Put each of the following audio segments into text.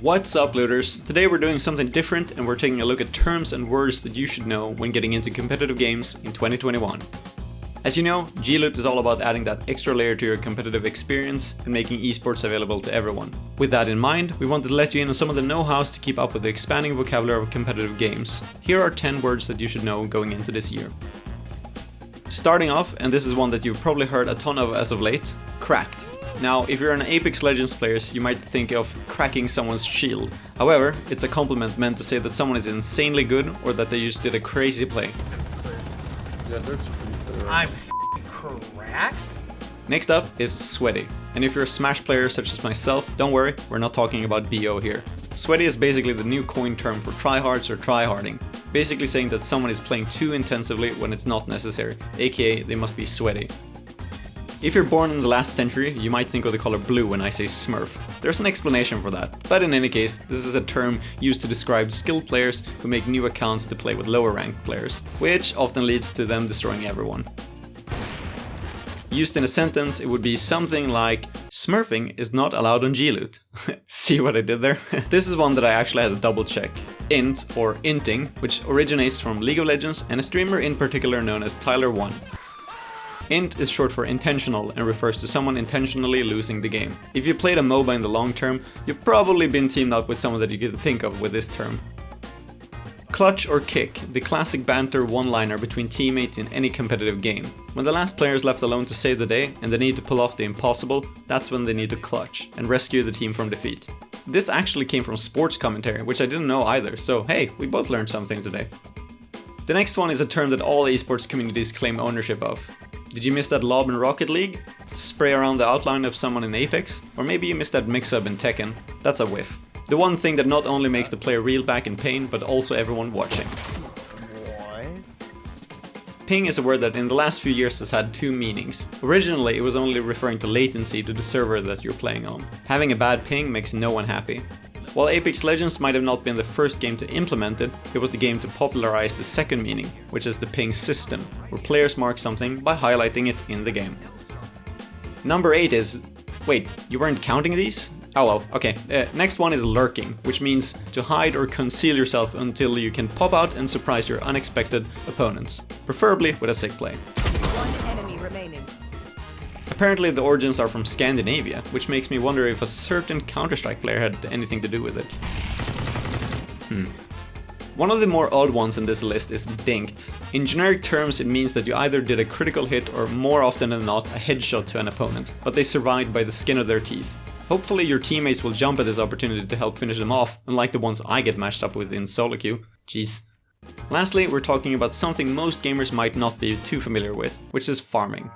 What's up, looters? Today we're doing something different and we're taking a look at terms and words that you should know when getting into competitive games in 2021. As you know, G-Loot is all about adding that extra layer to your competitive experience and making esports available to everyone. With that in mind, we wanted to let you in on some of the know-hows to keep up with the expanding vocabulary of competitive games. Here are 10 words that you should know going into this year. Starting off, and this is one that you've probably heard a ton of as of late, cracked. Now, if you're an Apex Legends player, you might think of cracking someone's shield. However, it's a compliment meant to say that someone is insanely good or that they just did a crazy play. I'm f***ing cracked? Next up is sweaty. And if you're a Smash player such as myself, don't worry, we're not talking about BO here. Sweaty is basically the new coin term for tryhards or tryharding. Basically saying that someone is playing too intensively when it's not necessary, aka they must be sweaty. If you're born in the last century, you might think of the color blue when I say Smurf. There's an explanation for that, but in any case, this is a term used to describe skilled players who make new accounts to play with lower ranked players, which often leads to them destroying everyone. Used in a sentence, it would be something like, Smurfing is not allowed on G-Loot. See what I did there? This is one that I actually had to double check. Int, or inting, which originates from League of Legends and a streamer in particular known as Tyler1. Int is short for intentional and refers to someone intentionally losing the game. If you played a MOBA in the long term, you've probably been teamed up with someone that you could think of with this term. Clutch or kick, the classic banter one-liner between teammates in any competitive game. When the last player is left alone to save the day and they need to pull off the impossible, that's when they need to clutch and rescue the team from defeat. This actually came from sports commentary, which I didn't know either, so hey, we both learned something today. The next one is a term that all esports communities claim ownership of. Did you miss that lob in Rocket League? Spray around the outline of someone in Apex? Or maybe you missed that mix-up in Tekken? That's a whiff. The one thing that not only makes the player reel back in pain, but also everyone watching. What? Ping is a word that in the last few years has had two meanings. Originally, it was only referring to latency to the server that you're playing on. Having a bad ping makes no one happy. While Apex Legends might have not been the first game to implement it, it was the game to popularize the second meaning, which is the ping system, where players mark something by highlighting it in the game. Number 8 is... Wait, you weren't counting these? Oh well, okay. Next one is lurking, which means to hide or conceal yourself until you can pop out and surprise your unexpected opponents, preferably with a sick play. One enemy remaining. Apparently the origins are from Scandinavia, which makes me wonder if a certain Counter-Strike player had anything to do with it. One of the more odd ones in this list is dinked. In generic terms, it means that you either did a critical hit or more often than not a headshot to an opponent, but they survived by the skin of their teeth. Hopefully your teammates will jump at this opportunity to help finish them off, unlike the ones I get matched up with in solo queue. Jeez. Lastly, we're talking about something most gamers might not be too familiar with, which is farming.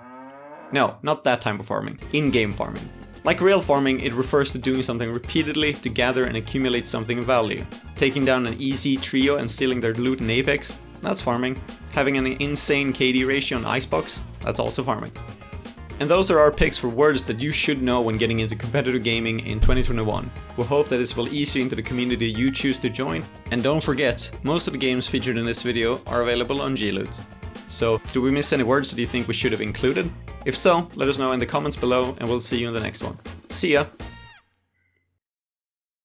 No, not that type of farming, in-game farming. Like real farming, it refers to doing something repeatedly to gather and accumulate something of value. Taking down an easy trio and stealing their loot in Apex, that's farming. Having an insane KD ratio on Icebox, that's also farming. And those are our picks for words that you should know when getting into competitive gaming in 2021. We hope that this will ease you into the community you choose to join. And don't forget, most of the games featured in this video are available on G-Loot. So, did we miss any words that you think we should have included? If so, let us know in the comments below and we'll see you in the next one. See ya!